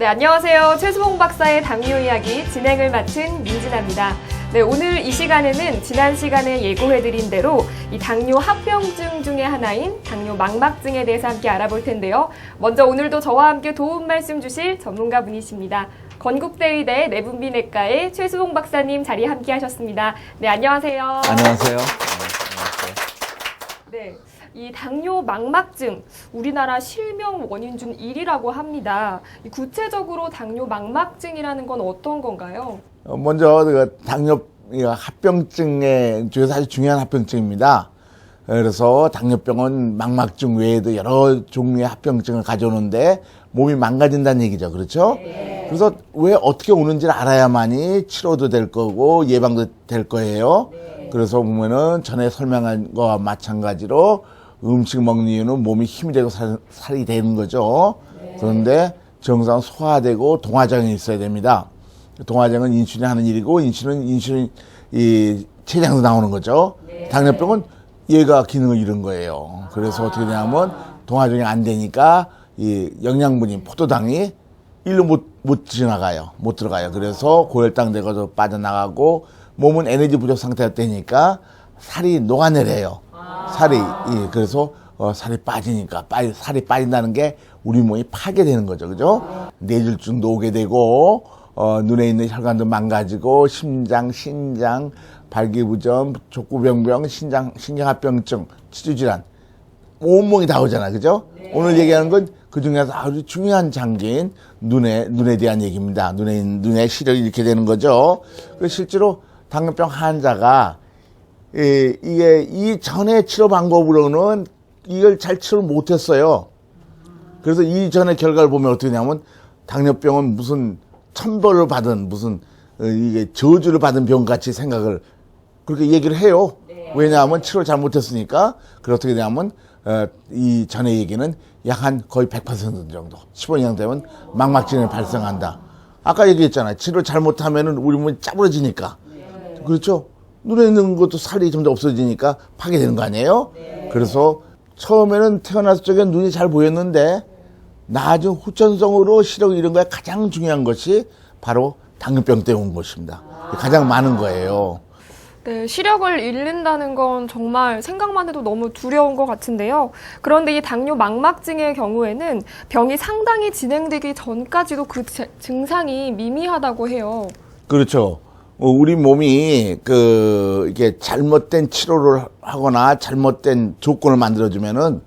네, 안녕하세요. 최수봉 박사의 당뇨 이야기 진행을 맡은 민진아입니다. 네, 오늘 이 시간에는 지난 시간에 예고해드린 대로 이 당뇨 합병증 중에 하나인 당뇨 망막증에 대해서 함께 알아볼 텐데요. 먼저 오늘도 저와 함께 도움 말씀 주실 전문가 분이십니다. 건국대의대 내분비내과의 최수봉 박사님 자리에 함께 하셨습니다. 네, 안녕하세요. 안녕하세요. 네. 이 당뇨 망막증, 우리나라 실명 원인 중 1위라고 합니다. 구체적으로 당뇨 망막증이라는 건 어떤 건가요? 먼저 당뇨 합병증의 중에서 아주 중요한 합병증입니다. 그래서 당뇨병은 망막증 외에도 여러 종류의 합병증을 가져오는데 몸이 망가진다는 얘기죠. 그렇죠? 네. 그래서 왜 어떻게 오는지를 알아야만이 치료도 될 거고 예방도 될 거예요. 네. 그래서 보면은 전에 설명한 거와 마찬가지로 음식 먹는 이유는 몸이 힘이 되고 살이 되는 거죠. 네. 그런데 정상 소화되고 동화장이 있어야 됩니다. 동화장은 인슐린이 하는 일이고 인슐린 이 췌장에서 나오는 거죠. 네. 당뇨병은 얘가 기능을 잃은 거예요. 그래서 어떻게 되냐면 동화장이 안 되니까 이 영양분인 포도당이 일로 못 지나가요. 못 들어가요. 그래서 고혈당 되고도 빠져나가고 몸은 에너지 부족 상태가 되니까 살이 녹아내려요. 살이 그래서 살이 빠지니까 살이 빠진다는 게 우리 몸이 파괴되는 거죠. 그죠? 뇌졸중도 오게 되고 눈에 있는 혈관도 망가지고 심장, 신장, 발기부전, 족구병병, 신경합병증, 치주질환 온몸이 다 오잖아. 그죠? 네. 오늘 얘기하는 건 그중에서 아주 중요한 장기인 눈에 대한 얘기입니다. 눈의 시력이 이렇게 되는 거죠. 실제로 당뇨병 환자가 이게 이 전에 치료 방법으로는 이걸 잘 치료를 못했어요. 그래서 이 전에 결과를 보면 어떻게 되냐면 당뇨병은 무슨 천벌을 받은 무슨 이게 저주를 받은 병같이 생각을 그렇게 얘기를 해요. 네. 왜냐하면 치료를 잘 못했으니까. 그래서 어떻게 되냐면 이 전에 얘기는 약 한 거의 100% 정도 15년 이상 되면 망막증이 발생한다. 아까 얘기했잖아요. 치료를 잘못하면은 우리 몸이 짜부러지니까. 네. 그렇죠? 눈에 있는 것도 살이 점점 없어지니까 파괴되는 거 아니에요? 네. 그래서 처음에는 태어났을 적에 눈이 잘 보였는데 나중 후천성으로 시력을 잃은 거에 가장 중요한 것이 바로 당뇨병 때문에 온 것입니다. 가장 많은 거예요. 네, 시력을 잃는다는 건 정말 생각만 해도 너무 두려운 것 같은데요. 그런데 이 당뇨 망막증의 경우에는 병이 상당히 진행되기 전까지도 그 증상이 미미하다고 해요. 그렇죠. 우리 몸이 이게 잘못된 치료를 하거나 잘못된 조건을 만들어주면은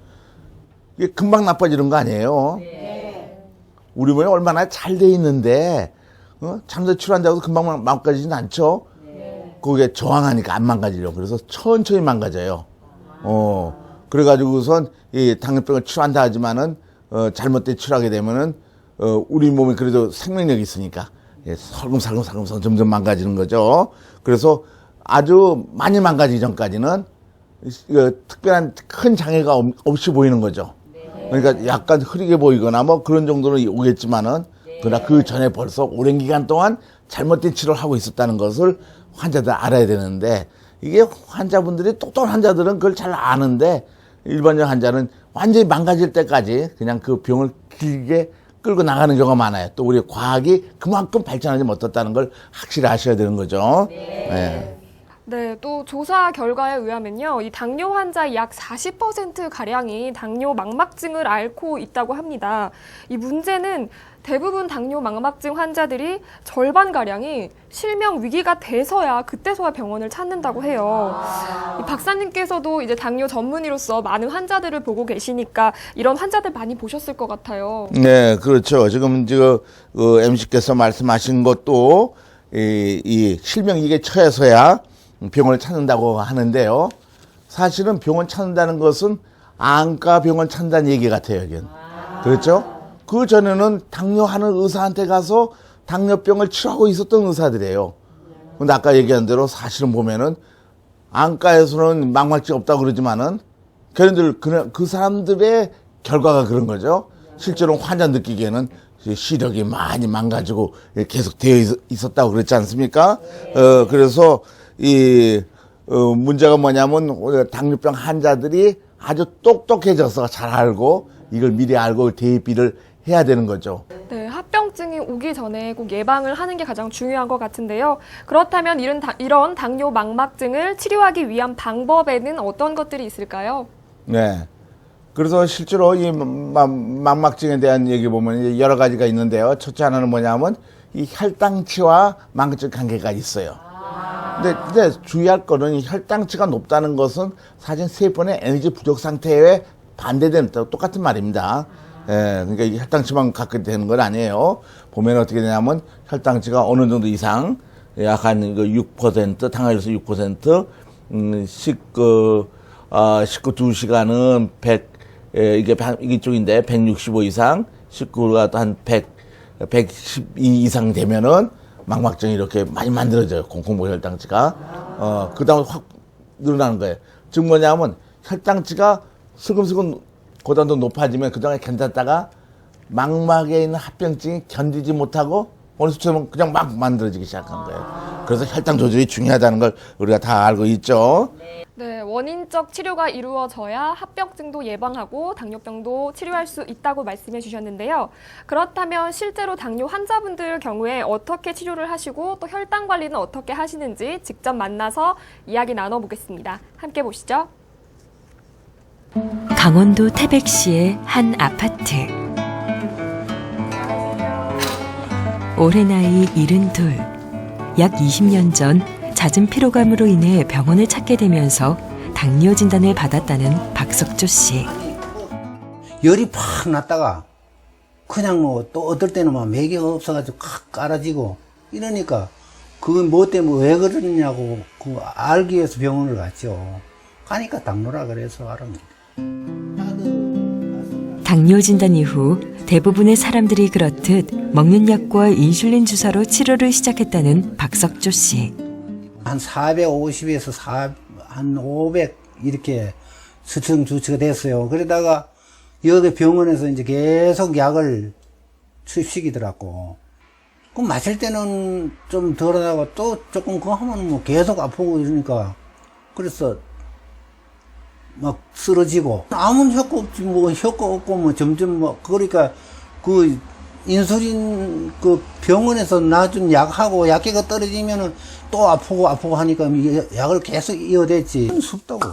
이게 금방 나빠지는 거 아니에요? 네. 우리 몸이 얼마나 잘 돼 있는데, 잠들 치료한다고 금방 망가지진 않죠? 네. 그게 저항하니까 안 망가지려고. 그래서 천천히 망가져요. 그래가지고 우선 이 당뇨병을 치료한다 하지만은, 잘못된 치료하게 되면은, 우리 몸이 그래도 생명력이 있으니까, 살금살금 점점 망가지는 거죠. 그래서 아주 많이 망가지기 전까지는 특별한 큰 장애가 없이 보이는 거죠. 그러니까 약간 흐리게 보이거나 뭐 그런 정도는 오겠지만은 그러나 그 전에 벌써 오랜 기간 동안 잘못된 치료를 하고 있었다는 것을 환자들 알아야 되는데 이게 환자분들이 똑똑한 환자들은 그걸 잘 아는데 일반적 환자는 완전히 망가질 때까지 그냥 그 병을 길게 끌고 나가는 경우가 많아요. 또 우리 과학이 그만큼 발전하지 못했다는 걸 확실히 아셔야 되는 거죠. 네. 네, 또 조사 결과에 의하면요, 이 당뇨 환자 약 40%가량이 당뇨 망막증을 앓고 있다고 합니다. 이 문제는 대부분 당뇨 망막증 환자들이 절반가량이 실명 위기가 돼서야 그때서야 병원을 찾는다고 해요. 이 박사님께서도 이제 당뇨 전문의로서 많은 환자들을 보고 계시니까 이런 환자들 많이 보셨을 것 같아요. 네, 그렇죠. 지금 MC께서 말씀하신 것도 이 실명 위기에 처해서야 병원을 찾는다고 하는데요. 사실은 병원 찾는다는 것은 안과 병원 찾는다는 얘기 같아요, 여기는. 그렇죠? 그 전에는 당뇨하는 의사한테 가서 당뇨병을 치료하고 있었던 의사들이에요. 근데 아까 얘기한 대로 사실은 보면은 안과에서는 망막증 없다고 그러지만은 걔네들 그 사람들의 결과가 그런 거죠. 실제로 환자 느끼기에는 시력이 많이 망가지고 계속 되어 있었다고 그랬지 않습니까? 그래서 문제가 뭐냐면 당뇨병 환자들이 아주 똑똑해져서 잘 알고 이걸 미리 알고 대비를 해야 되는 거죠. 네, 합병증이 오기 전에 꼭 예방을 하는 게 가장 중요한 것 같은데요. 그렇다면 이런 당뇨 망막증을 치료하기 위한 방법에는 어떤 것들이 있을까요? 네. 그래서 실제로 이 망막증에 대한 얘기 보면 이제 여러 가지가 있는데요. 첫째 하나는 뭐냐면 이 혈당치와 망막증 관계가 있어요. 근데 이제 주의할 거는 이 혈당치가 높다는 것은 사실 세포의 에너지 부족 상태에 반대되는 똑같은 말입니다. 예, 그러니까 이게 혈당치만 갖게 되는 건 아니에요. 보면 어떻게 되냐면 혈당치가 어느 정도 이상, 약 한 6%, 당뇨에서 6%, 식후 2시간은 100, 이게 쪽인데 165 이상, 식후가 한 112 이상 되면은 망막증이 이렇게 많이 만들어져요. 공복부 혈당치가. 그 다음에 확 늘어나는 거예요. 즉 뭐냐면 혈당치가 슬금슬금 고단도 높아지면 그동안에 괜찮다가 망막에 있는 합병증이 견디지 못하고 어느 수처럼 그냥 막 만들어지기 시작한 거예요. 그래서 혈당 조절이 중요하다는 걸 우리가 다 알고 있죠. 네, 원인적 치료가 이루어져야 합병증도 예방하고 당뇨병도 치료할 수 있다고 말씀해 주셨는데요. 그렇다면 실제로 당뇨 환자분들 경우에 어떻게 치료를 하시고 또 혈당 관리는 어떻게 하시는지 직접 만나서 이야기 나눠보겠습니다. 함께 보시죠. 강원도 태백시의 한 아파트. 올해 나이 72. 약 20년 전 잦은 피로감으로 인해 병원을 찾게 되면서 당뇨 진단을 받았다는 박석조 씨. 열이 팍 났다가 그냥 뭐 또 어떨 때는 막 매개가 없어가지고 칵 깔아지고 이러니까 그건 뭐 때문에 왜 그러냐고 그거 알기 위해서 병원을 갔죠. 가니까 당뇨라 그래서 알았는데. 당뇨 진단 이후 대부분의 사람들이 그렇듯 먹는 약과 인슐린 주사로 치료를 시작했다는 박석조 씨. 한 450에서 한 500 이렇게 수청 주치가 됐어요. 그러다가 여기 병원에서 이제 계속 약을 투입시키더라고. 그럼 마실 때는 좀 덜하다가 또 조금 그거 하면 뭐 계속 아프고 이러니까 그래서 막 쓰러지고 아무 효과 없지 뭐 효과 없고 뭐 점점 뭐 그러니까 그 인슐린 그 병원에서 놔준 약하고 약계가 떨어지면은 또 아프고 하니까 약을 계속 이어댔지. 습다고.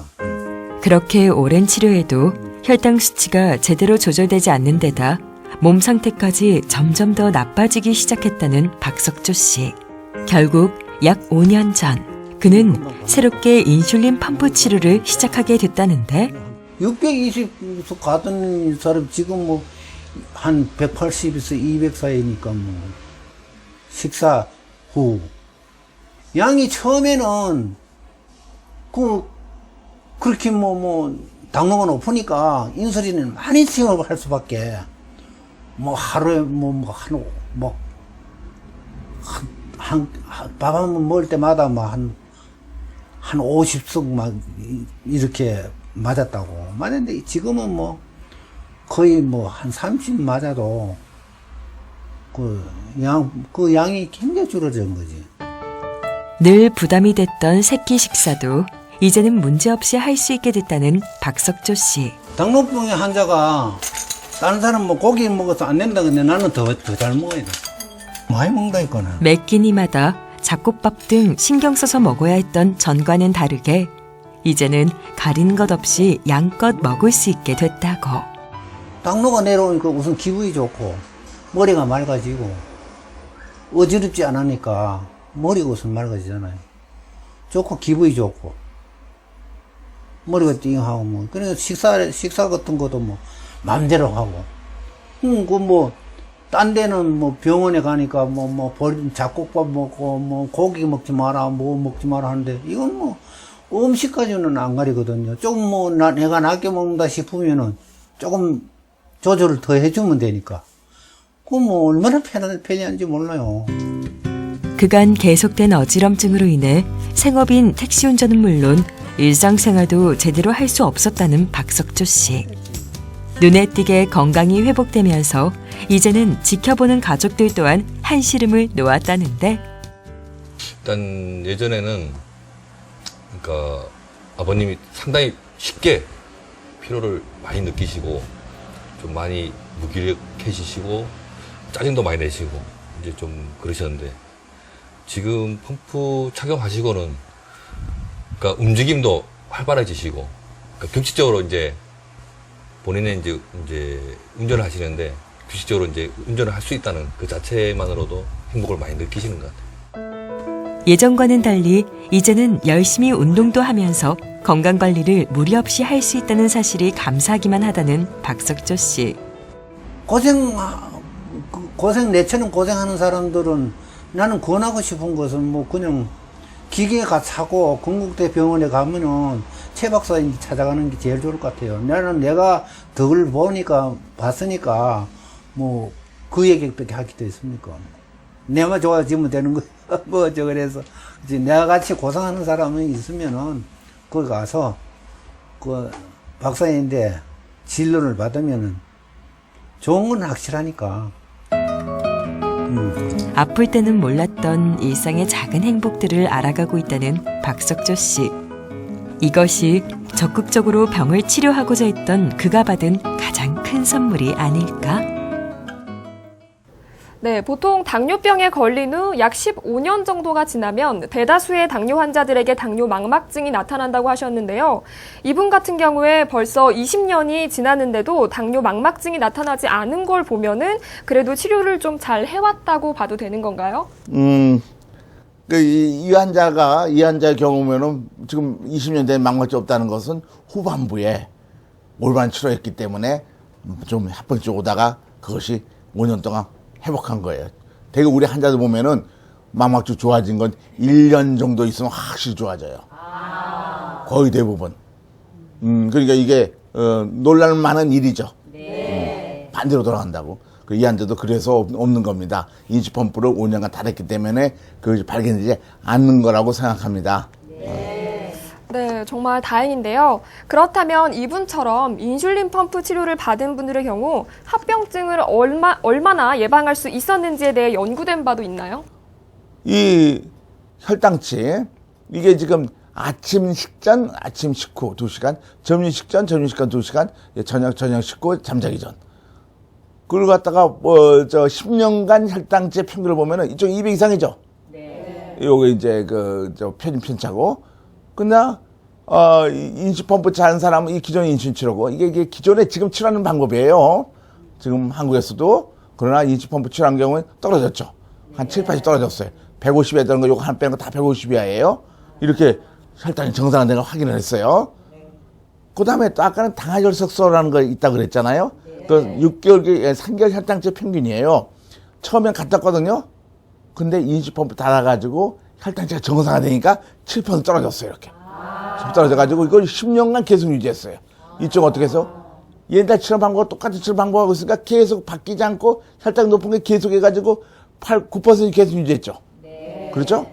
그렇게 오랜 치료에도 혈당 수치가 제대로 조절되지 않는 데다 몸 상태까지 점점 더 나빠지기 시작했다는 박석조 씨. 결국 약 5년 전 그는 새롭게 인슐린 펌프 치료를 시작하게 됐다는데 620에서 가던 사람 지금 뭐 한 180에서 200 사이니까 뭐 식사 후 양이 처음에는 그렇게 뭐 당뇨가 높으니까 인슐린을 많이 투여할 수밖에 뭐 하루에 밥 한 번 먹을 때마다 막 한 50석 막 이렇게 맞았다고. 맞았는데 지금은 뭐 거의 뭐 한 30 맞아도 그 양이 굉장히 줄어든 거지. 늘 부담이 됐던 새끼 식사도 이제는 문제없이 할 수 있게 됐다는 박석조 씨. 당뇨병의 환자가 다른 사람 뭐 고기 먹어서 안 된다 근데 나는 더 잘 먹어야 돼. 많이 먹는다 이거는. 매 끼니마다 잡곡밥 등 신경 써서 먹어야 했던 전과는 다르게 이제는 가리는 것 없이 양껏 먹을 수 있게 됐다고. 당뇨가 내려오니까 우선 기분이 좋고 머리가 맑아지고 어지럽지 않으니까 머리가 우선 맑아지잖아요. 좋고 기분이 좋고 머리가 띵하고 뭐 그래서 식사 같은 것도 뭐 마음대로 하고 딴 데는 뭐 병원에 가니까 잡곡밥 먹고 뭐 고기 먹지 마라 뭐 먹지 마라 하는데 이건 뭐 음식까지는 안 가리거든요. 조금 뭐 내가 낮게 먹는다 싶으면은 조금 조절을 더 해주면 되니까 그건 뭐 얼마나 편리한지 몰라요. 그간 계속된 어지럼증으로 인해 생업인 택시 운전은 물론 일상생활도 제대로 할 수 없었다는 박석조 씨. 눈에 띄게 건강이 회복되면서 이제는 지켜보는 가족들 또한 한시름을 놓았다는데 일단 예전에는 그러니까 아버님이 상당히 쉽게 피로를 많이 느끼시고 좀 많이 무기력해지시고 짜증도 많이 내시고 이제 좀 그러셨는데 지금 펌프 착용하시고는 그러니까 움직임도 활발해지시고 그러니까 규칙적으로 이제 본인의 이제 운전을 하시는데 규칙적으로 이제 운전을 할 수 있다는 그 자체만으로도 행복을 많이 느끼시는 것 같아요. 예전과는 달리 이제는 열심히 운동도 하면서 건강관리를 무리 없이 할 수 있다는 사실이 감사하기만 하다는 박석조 씨. 고생 내처럼 고생하는 사람들은 나는 권하고 싶은 것은 뭐 그냥 기계가 사고 건국대 병원에 가면은 최 박사님 찾아가는 게 제일 좋을 것 같아요. 나는 내가 덕을 봤으니까 뭐 그 얘기밖에 할 게 있습니까? 내만 좋아지면 되는 거 뭐죠. 그래서 이제 내가 같이 고생하는 사람이 있으면은 거기 가서 그 박사님인데 진료를 받으면은 좋은 건 확실하니까. 아플 때는 몰랐던 일상의 작은 행복들을 알아가고 있다는 박석조 씨. 이것이 적극적으로 병을 치료하고자 했던 그가 받은 가장 큰 선물이 아닐까? 네, 보통 당뇨병에 걸린 후 약 15년 정도가 지나면 대다수의 당뇨 환자들에게 당뇨 망막증이 나타난다고 하셨는데요. 이분 같은 경우에 벌써 20년이 지났는데도 당뇨 망막증이 나타나지 않은 걸 보면은 그래도 치료를 좀 잘 해왔다고 봐도 되는 건가요? 이 환자의 경우면은 지금 20년 된 망막증이 없다는 것은 후반부에 올바른 치료했기 때문에 좀 합병증 오다가 그것이 5년 동안 회복한 거예요. 대개 우리 환자들 보면은 망막증 좋아진 건 1년 정도 있으면 확실히 좋아져요. 거의 대부분. 그러니까 이게 놀랄 만한 일이죠. 반대로 돌아간다고. 이 환자도 그래서 없는 겁니다. 인치 펌프를 5년간 달았기 때문에 그것이 발견되지 않는 거라고 생각합니다. 네, 정말 다행인데요. 그렇다면 이분처럼 인슐린 펌프 치료를 받은 분들의 경우 합병증을 얼마나 예방할 수 있었는지에 대해 연구된 바도 있나요? 이 혈당치, 이게 지금 아침 식전, 아침 식후 2시간, 점심 식전, 점심 식후 2시간, 저녁 식후 잠자기 전. 그걸 갖다가 10년간 혈당치 평균을 보면은 이쪽 200 이상이죠. 네. 요게 이제 편차고. 그러나 인슐린 펌프 차는 사람은 이 기존의 인슐린 치료고 이게 기존에 지금 치료하는 방법이에요. 지금 한국에서도. 그러나 인슐린 펌프 치료한 경우는 떨어졌죠. 한 7, 80 떨어졌어요. 150에 되는 거 요거 한 빼는 거 다 150 이하예요. 이렇게 혈당이 정상화된 걸 확인을 했어요. 그 다음에 또 아까는 당화혈색소라는 거 있다고 그랬잖아요. 그 6개월, 3개월 혈당치 평균이에요. 처음엔 같았거든요. 근데 인슐린 펌프 달아가지고 혈당치가 정상화되니까 7% 떨어졌어요, 이렇게. 떨어져가지고 이걸 10년간 계속 유지했어요. 이쪽은 어떻게 해서? 옛날 치료 방법과 똑같은 치료 방법하고 있으니까 계속 바뀌지 않고 혈당 높은 게 계속 해가지고 9% 계속 유지했죠. 네. 그렇죠?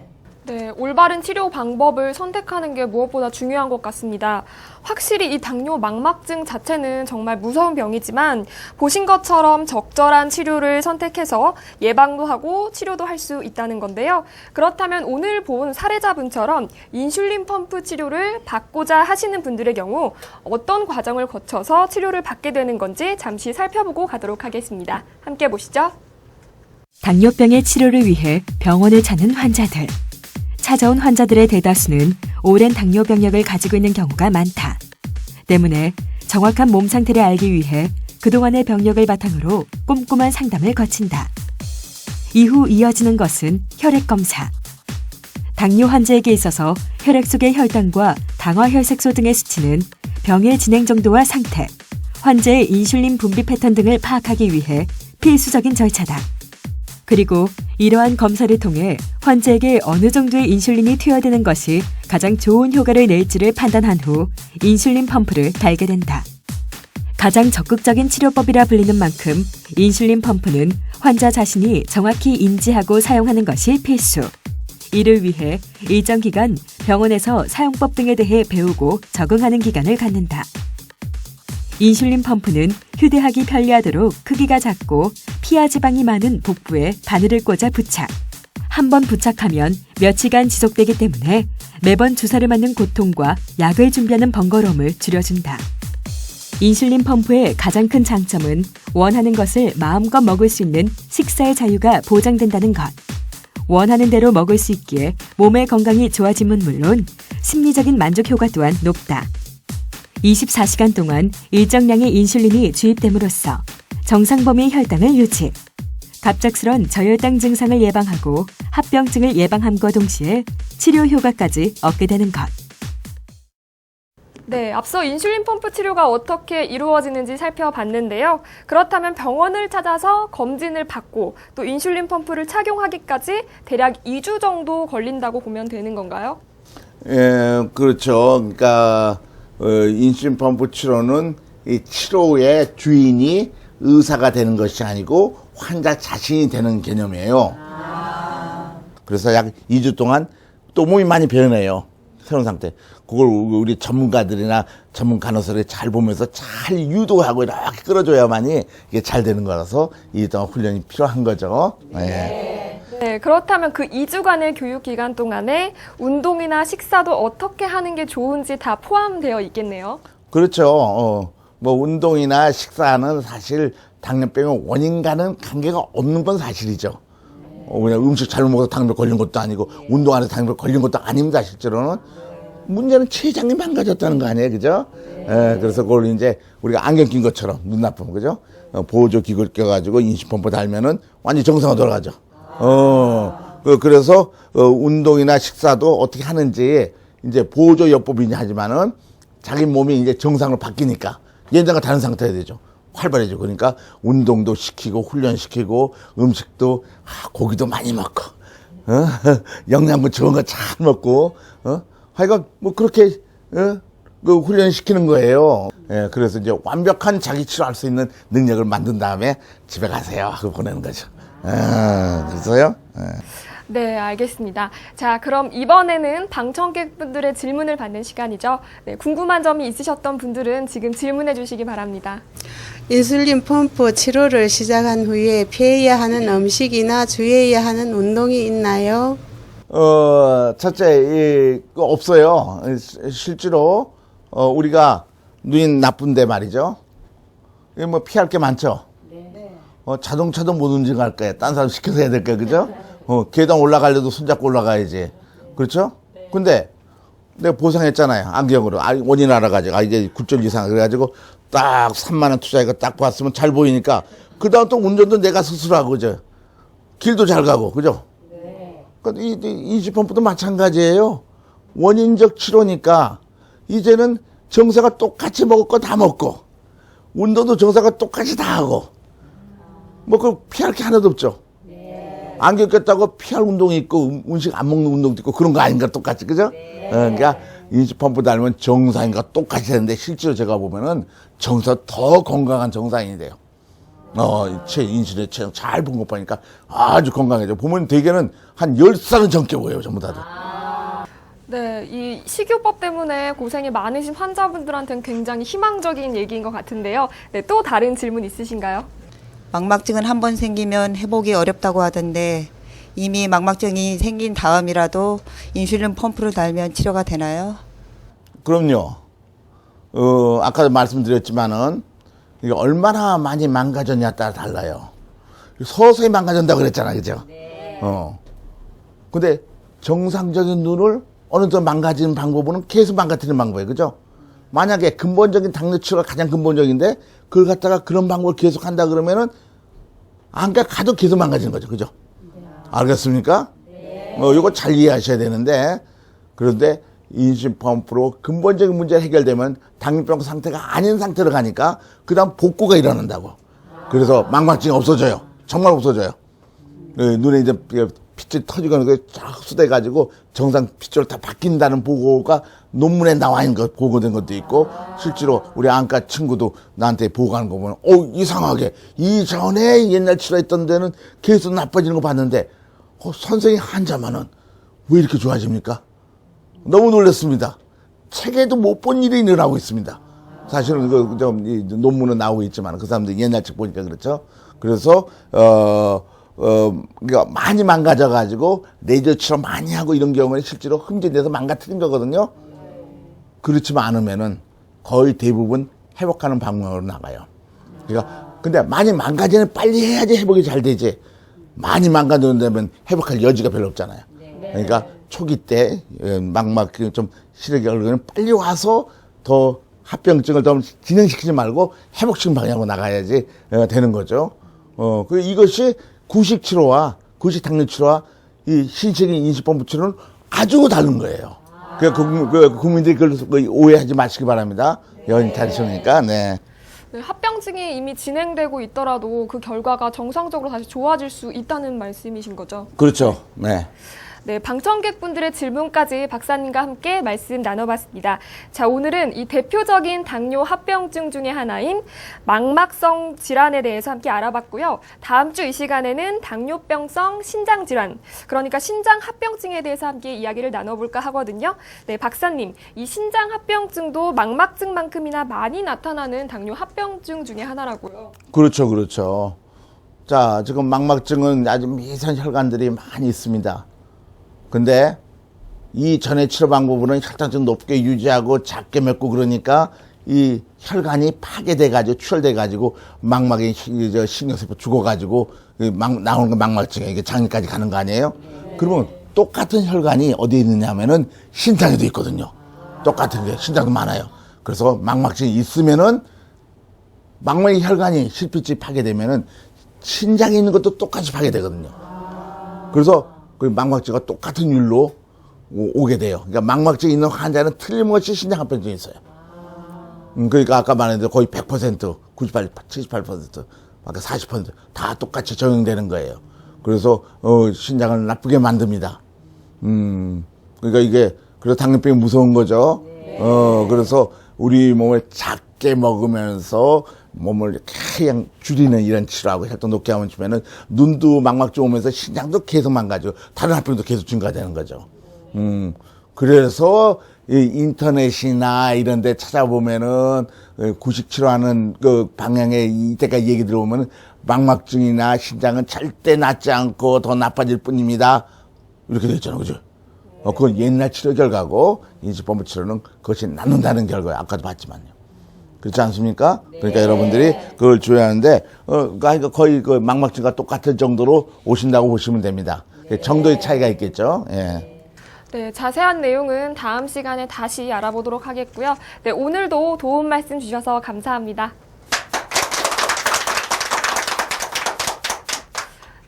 네, 올바른 치료 방법을 선택하는 게 무엇보다 중요한 것 같습니다. 확실히 이 당뇨 망막증 자체는 정말 무서운 병이지만 보신 것처럼 적절한 치료를 선택해서 예방도 하고 치료도 할 수 있다는 건데요. 그렇다면 오늘 본 사례자분처럼 인슐린 펌프 치료를 받고자 하시는 분들의 경우 어떤 과정을 거쳐서 치료를 받게 되는 건지 잠시 살펴보고 가도록 하겠습니다. 함께 보시죠. 당뇨병의 치료를 위해 병원을 찾는 환자들. 찾아온 환자들의 대다수는 오랜 당뇨 병력을 가지고 있는 경우가 많다. 때문에 정확한 몸 상태를 알기 위해 그동안의 병력을 바탕으로 꼼꼼한 상담을 거친다. 이후 이어지는 것은 혈액 검사. 당뇨 환자에게 있어서 혈액 속의 혈당과 당화혈색소 등의 수치는 병의 진행 정도와 상태, 환자의 인슐린 분비 패턴 등을 파악하기 위해 필수적인 절차다. 그리고 이러한 검사를 통해 환자에게 어느 정도의 인슐린이 투여되는 것이 가장 좋은 효과를 낼지를 판단한 후 인슐린 펌프를 달게 된다. 가장 적극적인 치료법이라 불리는 만큼 인슐린 펌프는 환자 자신이 정확히 인지하고 사용하는 것이 필수. 이를 위해 일정 기간 병원에서 사용법 등에 대해 배우고 적응하는 기간을 갖는다. 인슐린 펌프는 휴대하기 편리하도록 크기가 작고 피하 지방이 많은 복부에 바늘을 꽂아 부착. 한 번 부착하면 며칠간 지속되기 때문에 매번 주사를 맞는 고통과 약을 준비하는 번거로움을 줄여준다. 인슐린 펌프의 가장 큰 장점은 원하는 것을 마음껏 먹을 수 있는 식사의 자유가 보장된다는 것. 원하는 대로 먹을 수 있기에 몸의 건강이 좋아짐은 물론 심리적인 만족 효과 또한 높다. 24시간 동안 일정량의 인슐린이 주입됨으로써 정상 범위의 혈당을 유지, 갑작스런 저혈당 증상을 예방하고 합병증을 예방함과 동시에 치료 효과까지 얻게 되는 것. 네, 앞서 인슐린 펌프 치료가 어떻게 이루어지는지 살펴봤는데요. 그렇다면 병원을 찾아서 검진을 받고 또 인슐린 펌프를 착용하기까지 대략 2주 정도 걸린다고 보면 되는 건가요? 예, 그렇죠. 그러니까 인슐린 펌프 치료는 이 치료의 주인이 의사가 되는 것이 아니고 환자 자신이 되는 개념이에요. 그래서 약 2주 동안 또 몸이 많이 변해요. 새로운 상태. 그걸 우리 전문가들이나 전문 간호사들이 잘 보면서 잘 유도하고 이렇게 끌어줘야만이 이게 잘 되는 거라서 2주 동안 훈련이 필요한 거죠. 네. 네, 그렇다면 그 2주간의 교육 기간 동안에 운동이나 식사도 어떻게 하는 게 좋은지 다 포함되어 있겠네요. 그렇죠. 뭐 운동이나 식사는 사실 당뇨병의 원인과는 관계가 없는 건 사실이죠. 그냥 음식 잘못 먹어서 당뇨 걸린 것도 아니고 운동 안 해서 당뇨 걸린 것도 아닙니다. 실제로는 문제는 췌장이 망가졌다는 거 아니에요, 그죠? 예, 그래서 그걸 이제 우리가 안경 낀 것처럼 눈 나쁨, 그죠? 보조 기구를 껴가지고 인슐린 펌프 달면은 완전 정상으로 돌아가죠. 그래서 운동이나 식사도 어떻게 하는지 이제 보조 요법이긴 하지만은 자기 몸이 이제 정상으로 바뀌니까 예전과 다른 상태가 되죠. 활발해지고. 그러니까 운동도 시키고 훈련시키고 음식도 고기도 많이 먹고 영양분 좋은 거 잘 먹고 하여간 뭐 그렇게 그 훈련시키는 거예요. 예, 그래서 이제 완벽한 자기 치료할 수 있는 능력을 만든 다음에 집에 가세요 하고 보내는 거죠. 그래서요. 네, 알겠습니다. 자, 그럼 이번에는 방청객분들의 질문을 받는 시간이죠. 네, 궁금한 점이 있으셨던 분들은 지금 질문해 주시기 바랍니다. 인슐린 펌프 치료를 시작한 후에 피해야 하는 음식이나 주의해야 하는 운동이 있나요? 첫째, 없어요. 실제로, 우리가 눈이 나쁜데 말이죠. 이게 뭐 피할 게 많죠? 자동차도 못 움직일 거예요. 딴 사람 시켜서 해야 될 거예요. 그죠? 계단 올라가려도 손잡고 올라가야지. 그렇죠? 근데 내가 보상했잖아요. 안경으로. 원인 알아가지고. 이게 굴절 이상. 그래가지고 딱 3만 원 투자해서 딱 봤으면 잘 보이니까 그 다음 또 운전도 내가 스스로 하고, 그죠? 길도 잘 가고, 그죠? 그러니까 이 인슐린펌프도 마찬가지예요. 원인적 치료니까 이제는 정사가 똑같이 먹을 거 다 먹고 운동도 정사가 똑같이 다 하고 뭐 그 피할 게 하나도 없죠. 안경 꼈다고 피할 운동이 있고 음식 안 먹는 운동도 있고 그런 거 아닌가 똑같이, 그죠? 그러니까 인슐린펌프 달면 정상인과 똑같이 되는데 실제로 제가 보면은 정사 더 건강한 정상인이 돼요. 인슐린 체형 잘 본 거 보니까 아주 건강해져. 보면 대개는 한 10살은 젊게 보여요, 전부 다들. 네, 이 식이요법 때문에 고생이 많으신 환자분들한테는 굉장히 희망적인 얘기인 것 같은데요. 네, 또 다른 질문 있으신가요? 망막증은 한 번 생기면 회복이 어렵다고 하던데 이미 망막증이 생긴 다음이라도 인슐린 펌프를 달면 치료가 되나요? 그럼요. 아까도 말씀드렸지만은 이게 얼마나 많이 망가졌냐에 따라 달라요. 서서히 망가진다고 그랬잖아요, 그죠? 근데 정상적인 눈을 어느 정도 망가지는 방법은 계속 망가뜨리는 방법이에요, 그죠? 만약에 근본적인 당뇨 치료가 가장 근본적인데 그걸 갖다가 그런 방법을 계속 한다 그러면은 안과 가도 계속 망가지는 거죠, 그죠? 알겠습니까? 이거 잘 이해하셔야 되는데, 그런데 인슐린 펌프로 근본적인 문제가 해결되면 당뇨병 상태가 아닌 상태로 가니까 그 다음 복구가 일어난다고. 그래서 망막증이 없어져요. 정말 없어져요. 눈에 이제 핏줄이 터지거나 쫙 흡수돼가지고 정상 핏줄로 다 바뀐다는 보고가 논문에 나와 있는 거 보고된 것도 있고, 실제로 우리 안과 친구도 나한테 보고하는 거 보면 이상하게 이전에 옛날 치료했던 데는 계속 나빠지는 거 봤는데 선생님 환자만은 왜 이렇게 좋아집니까? 너무 놀랐습니다. 책에도 못 본 일이 일어나고 있습니다. 사실은 논문은 나오고 있지만 그 사람들이 옛날 책 보니까 그렇죠. 그래서 그러니까 많이 망가져가지고 레이저 치료 많이 하고 이런 경우는 실제로 흠집돼서 망가뜨린 거거든요. 그렇지만 않으면은 거의 대부분 회복하는 방향으로 나가요. 그러니까 근데 많이 망가지면 빨리 해야지 회복이 잘 되지. 많이 망가진다면 회복할 여지가 별로 없잖아요. 그러니까 초기 때 막막 좀 시력이 얼굴은 빨리 와서 더 합병증을 더 진행시키지 말고 회복시키는 방향으로 나가야지 되는 거죠. 그 이것이 구식 치료와 구식 당뇨 치료와 이 신체적인 인식본부 치료는 아주 다른 거예요. 그 국민들이 그걸 오해하지 마시기 바랍니다. 여인 다르시니까, 네. 네, 합병증이 이미 진행되고 있더라도 그 결과가 정상적으로 다시 좋아질 수 있다는 말씀이신 거죠? 그렇죠. 네. 네, 방청객분들의 질문까지 박사님과 함께 말씀 나눠봤습니다. 자, 오늘은 이 대표적인 당뇨 합병증 중에 하나인 망막성 질환에 대해서 함께 알아봤고요. 다음 주 이 시간에는 당뇨병성 신장질환, 그러니까 신장 합병증에 대해서 함께 이야기를 나눠볼까 하거든요. 네, 박사님, 이 신장 합병증도 망막증만큼이나 많이 나타나는 당뇨 합병증 중에 하나라고요. 그렇죠, 그렇죠. 자, 지금 망막증은 아주 미세한 혈관들이 많이 있습니다. 근데 이 전의 치료 방법으로는 혈당증 높게 유지하고 작게 맺고 그러니까 이 혈관이 파괴돼가지고 출혈돼가지고 망막에 신경세포 죽어가지고 나오는 거 망막증에 이게 장기까지 가는 거 아니에요? 그러면 똑같은 혈관이 어디에 있느냐면은 신장에도 있거든요. 똑같은 게 신장도 많아요. 그래서 망막증이 있으면은 망막의 혈관이 실핏이 파괴되면은 신장에 있는 것도 똑같이 파괴되거든요. 그래서 그 망막증과 똑같은 율로 오게 돼요. 그러니까 망막증 있는 환자는 틀림없이 신장합병증이 있어요. 그러니까 아까 말했는데 거의 100%, 98, 78%, 아까 40%다 똑같이 적용되는 거예요. 그래서 신장을 나쁘게 만듭니다. 그러니까 이게 그래서 당뇨병이 무서운 거죠. 그래서 우리 몸을 작게 먹으면서 몸을 그냥 줄이는 이런 치료하고 혈당 높게 하면 주면은 눈도 망막증 오면서 신장도 계속 망가지고 다른 합병도 계속 증가되는 거죠. 그래서 이 인터넷이나 이런 데 찾아보면은 구식 치료하는 그 방향에 이때까지 얘기 들어보면은 망막증이나 신장은 절대 낫지 않고 더 나빠질 뿐입니다. 이렇게 돼 있잖아요. 그죠? 그건 옛날 치료 결과고 인식본부 치료는 그것이 낫는다는 결과예요. 아까도 봤지만요. 그렇지 않습니까? 그러니까 여러분들이 그걸 줘야 하는데, 그러니까 거의 그 망막증과 똑같은 정도로 오신다고 보시면 됩니다. 정도의 차이가 있겠죠. 예. 네, 자세한 내용은 다음 시간에 다시 알아보도록 하겠고요. 네, 오늘도 도움 말씀 주셔서 감사합니다.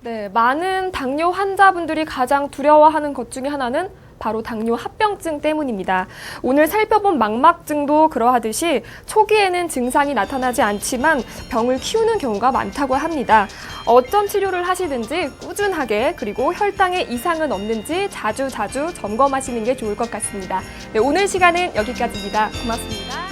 네, 많은 당뇨 환자분들이 가장 두려워하는 것 중에 하나는 바로 당뇨 합병증 때문입니다. 오늘 살펴본 망막증도 그러하듯이 초기에는 증상이 나타나지 않지만 병을 키우는 경우가 많다고 합니다. 어떤 치료를 하시든지 꾸준하게 그리고 혈당에 이상은 없는지 자주 점검하시는 게 좋을 것 같습니다. 네, 오늘 시간은 여기까지입니다. 고맙습니다.